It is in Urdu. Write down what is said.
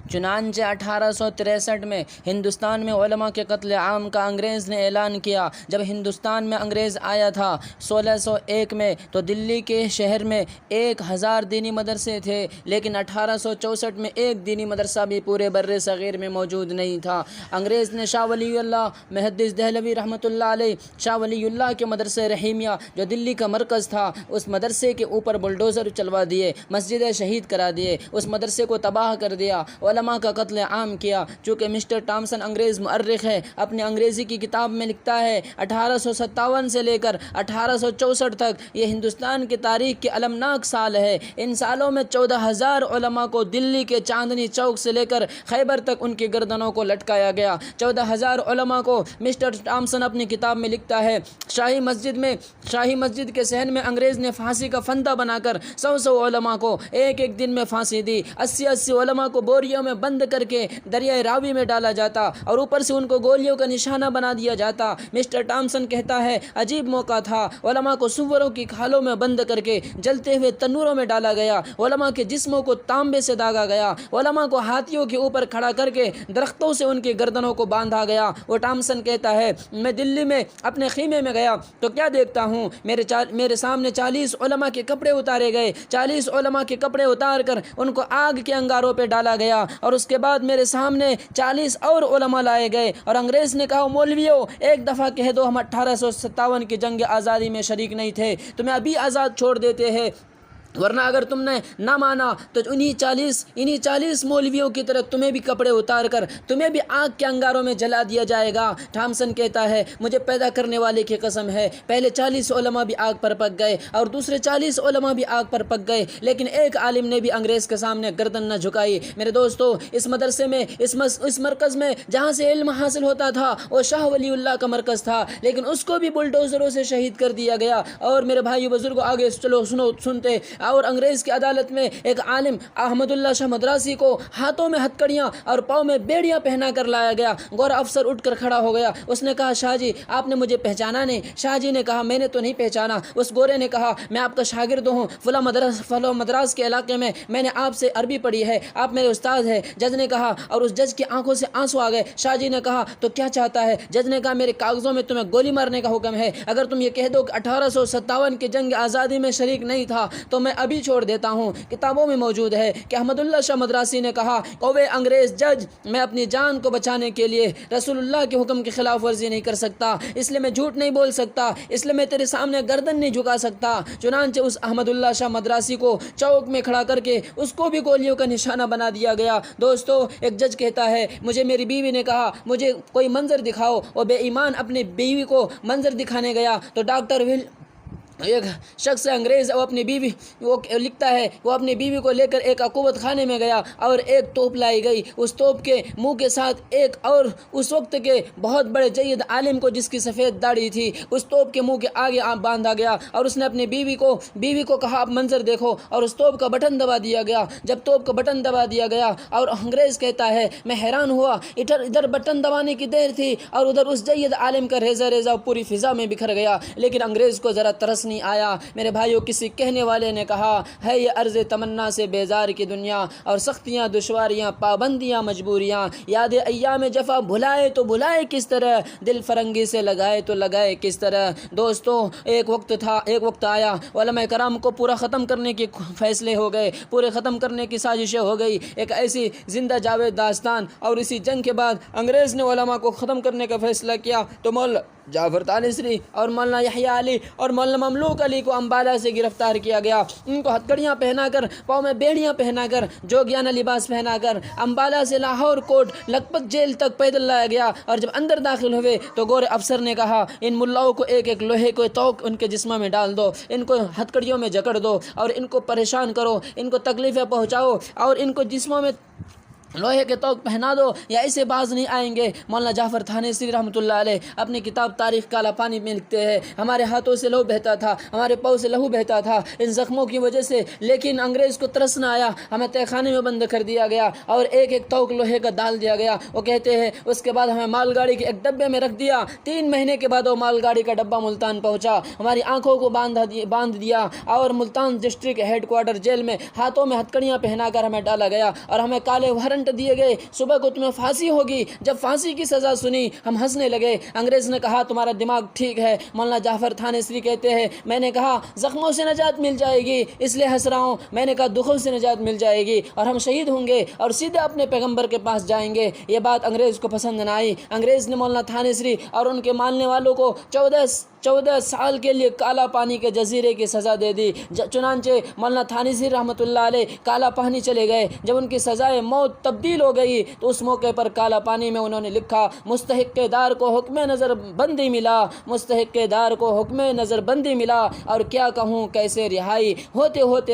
چنانچہ 1863 میں ہندوستان میں علماء کے قتل عام کا انگریز نے اعلان کیا۔ جب ہندوستان میں انگریز آیا تھا 1601 میں تو دلی کے شہر میں 1000 دینی مدرسے تھے، لیکن 1864 میں ایک دینی مدرسہ بھی پورے بر صغیر میں موجود نہیں تھا۔ انگریز نے شاہ ولی اللہ محدث دہلوی رحمۃ اللہ علیہ شاہ ولی اللہ کے مدرسہ رحیمیہ جو دلی کا مرکز تھا، اس مدرسے کے اوپر بلڈوزر چلوا دیے، مسجد شہید کرا دیے، اس مدرسے کو تباہ کر دیا، علماء کا قتل عام کیا۔ چونکہ مسٹر ٹامسن انگریز مؤرخ ہے، اپنی انگریزی کی کتاب میں لکھتا ہے 1857 سے لے کر 1864 تک یہ ہندوستان کی تاریخ کے المناک سال ہے۔ ان سالوں میں 14,000 علماء کو دلی کے چاندنی چوک سے لے کر خیبر تک ان کی گردنوں کو لٹکایا گیا۔ 14,000 علماء کو مسٹر ٹامسن اپنی کتاب میں لکھتا ہے۔ شاہی مسجد کے صحن میں انگریز نے پھانسی کا فندہ بنا کر 100 علماء کو ایک دن میں پھانسی دی۔ 80 علماء کو بوریوں میں بند کر کے دریائے راوی میں ڈالا جاتا اور اوپر سے ان کو گولیوں کا نشانہ بنا دیا جاتا۔ مسٹر ٹامسن کہتا ہے عجیب موقع تھا، علماء کو سوروں کی کھالوں میں بند کر کے جلتے ہوئے تنوروں میں ڈالا گیا، علماء کے جسموں کو تانبے سے داغا گیا، علماء کو ہاتھیوں کے اوپر کھڑا کر کے درختوں سے ان کی گردنوں کو باندھا گیا۔ وہ ٹامسن کہتا ہے میں دلی میں اپنے خیمے میں گیا تو کیا دیکھتا ہوں، میرے سامنے 40 علماء کے کپڑے اتارے گئے، 40 علماء کے کپڑے اتار کر ان کو آگ کے انگاروں پہ ڈالا گیا، اور اس کے بعد میرے سامنے 40 اور علماء لائے گئے، اور انگریز نے کہا مولویوں ایک دفعہ کہہ دو ہم 1857 کی جنگ آزادی میں شریک نہیں تھے، تمہیں ابھی آزاد چھوڑ دیتے ہیں، ورنہ اگر تم نے نہ مانا تو انہی 40 مولویوں کی طرح تمہیں بھی کپڑے اتار کر تمہیں بھی آگ کے انگاروں میں جلا دیا جائے گا۔ ٹامسن کہتا ہے مجھے پیدا کرنے والے کی قسم ہے، پہلے 40 علماء بھی آگ پر پک گئے اور دوسرے 40 علماء بھی آگ پر پک گئے، لیکن ایک عالم نے بھی انگریز کے سامنے گردن نہ جھکائی۔ میرے دوستو، اس مدرسے میں اس مرکز میں جہاں سے علم حاصل ہوتا تھا وہ شاہ ولی اللہ کا مرکز تھا، لیکن اس کو بھی بلڈوزروں سے شہید کر دیا گیا۔ اور میرے بھائی بزرگوں آگے چلو سنتے، اور انگریز کی عدالت میں ایک عالم احمد اللہ شاہ مدراسی کو ہاتھوں میں ہتکڑیاں اور پاؤں میں بیڑیاں پہنا کر لایا گیا۔ گورا افسر اٹھ کر کھڑا ہو گیا، اس نے کہا شاہ جی آپ نے مجھے پہچانا نہیں؟ شاہ جی نے کہا میں نے تو نہیں پہچانا۔ اس گورے نے کہا میں آپ کا شاگرد ہوں، فلاں مدراس کے علاقے میں نے آپ سے عربی پڑھی ہے، آپ میرے استاد ہیں۔ جج نے کہا، اور اس جج کی آنکھوں سے آنسو آ گئے۔ شاہ جی نے کہا تو کیا چاہتا ہے؟ جج نے کہا میرے کاغذوں میں تمہیں گولی مارنے کا حکم ہے، اگر تم یہ کہہ دو کہ 1857 کی جنگ آزادی میں شریک نہیں تھا تو میں ابھی چھوڑ دیتا ہوں۔ کتابوں میں موجود ہے کہ احمد اللہ شاہ مدراسی نے کہا اوے انگریز جج، میں اپنی جان کو بچانے کے لیے رسول اللہ کے حکم کی خلاف ورزی نہیں کر سکتا، اس لیے میں جھوٹ نہیں بول سکتا، اس لیے میں تیرے سامنے گردن نہیں جھکا سکتا۔ چنانچہ اس احمد اللہ شاہ مدراسی کو چوک میں کھڑا کر کے اس کو بھی گولیوں کا نشانہ بنا دیا گیا۔ دوستو، ایک جج کہتا ہے مجھے میری بیوی نے کہا مجھے کوئی منظر دکھاؤ، وہ بے ایمان اپنی بیوی کو منظر دکھانے گیا تو ڈاکٹر ایک شخص انگریز وہ لکھتا ہے وہ اپنی بیوی کو لے کر ایک عقوبت خانے میں گیا اور ایک توپ لائی گئی، اس توپ کے منہ کے ساتھ ایک اور اس وقت کے بہت بڑے جید عالم کو جس کی سفید داڑھی تھی اس توپ کے منہ کے آگے باندھا گیا، اور اس نے اپنی بیوی کو کہا آپ منظر دیکھو، اور اس توپ کا بٹن دبا دیا گیا۔ جب توپ کا بٹن دبا دیا گیا اور انگریز کہتا ہے میں حیران ہوا، ادھر بٹن دبانے کی دیر تھی اور ادھر اس جید عالم کا ریزہ پوری فضا میں بکھر گیا، لیکن انگریز کو ذرا ترس نہیں آیا۔ میرے بھائیوں، کسی کہنے والے نے کہا ہے یہ عرض تمنا سے بیزار کی دنیا، اور سختیاں دشواریاں پابندیاں مجبوریاں، یاد ایام جفا بھلائے تو بھلائے کس طرح، دل فرنگی سے لگائے تو لگائے کس طرح۔ دوستوں، ایک وقت آیا علماء کرام کو پورا ختم کرنے کے فیصلے ہو گئے، پورے ختم کرنے کی سازشیں ہو گئی، ایک ایسی زندہ جاوید داستان۔ اور اسی جنگ کے بعد انگریز نے علماء کو ختم کرنے کا فیصلہ کیا تو مولانا جعفر تانیثری اور مولانا یحییٰ علی اور مولانا مملوک علی کو امبالہ سے گرفتار کیا گیا، ان کو ہتکڑیاں پہنا کر، پاؤں میں بیڑیاں پہنا کر، جوگیانہ لباس پہنا کر امبالہ سے لاہور کوٹ لکھپت جیل تک پیدل لایا گیا، اور جب اندر داخل ہوئے تو گورے افسر نے کہا ان ملاؤں کو ایک لوہے کو توق ان کے جسم میں ڈال دو، ان کو ہتکڑیوں میں جکڑ دو اور ان کو پریشان کرو، ان کو تکلیفیں پہنچاؤ اور ان کو جسموں میں لوہے کے توق پہنا دو یا ایسے باز نہیں آئیں گے۔ مولانا جعفر تانیثری رحمۃ اللہ علیہ اپنی کتاب تاریخ کالا پانی میں لکھتے ہیں ہمارے ہاتھوں سے لہو بہتا تھا، ہمارے پاؤں سے لہو بہتا تھا ان زخموں کی وجہ سے، لیکن انگریز کو ترس نہ آیا، ہمیں تہہ خانے میں بند کر دیا گیا اور ایک توق لوہے کا ڈال دیا گیا۔ وہ کہتے ہیں اس کے بعد ہمیں مال گاڑی کے ایک ڈبے میں رکھ دیا، 3 مہینے کے بعد وہ مال گاڑی کا ڈبہ ملتان پہنچا، ہماری آنکھوں کو باندھ دیا اور Multan district headquarter jail میں ہاتھوں میں ہتکڑیاں پہنا کر ہمیں ڈالا گیا اور ہمیں کالے وہرن وارنٹ دیے گئے، صبح کو تمہیں پھانسی ہوگی۔ جب پھانسی کی سزا سنی ہم ہنسنے لگے۔ انگریز نے کہا تمہارا دماغ ٹھیک ہے۔ مولانا جعفر تھانیسری کہتے ہیں میں نے کہا زخموں سے نجات مل جائے گی اس لیے ہنس رہا ہوں، میں نے کہا دکھوں سے نجات مل جائے گی اور ہم شہید ہوں گے اور سیدھے اپنے پیغمبر کے پاس جائیں گے۔ یہ بات انگریز کو پسند نہ آئی۔ انگریز نے مولانا تھانیسری اور ان کے ماننے والوں کو 14 سال کے لیے کالا پانی کے جزیرے کی سزا دے دی۔ چنانچہ مولانا تھانیسری رحمۃ اللہ علیہ کالا پانی چلے گئے۔ جب ان کی سزائے موت تبدیل ہو گئی تو اس موقع پر کالا پانی میں انہوں نے لکھا مستحق دار کو حکم نظر بندی ملا، مستحق دار کو حکم نظر بندی ملا، اور کیا کہوں کیسے رہائی ہوتے ہوتے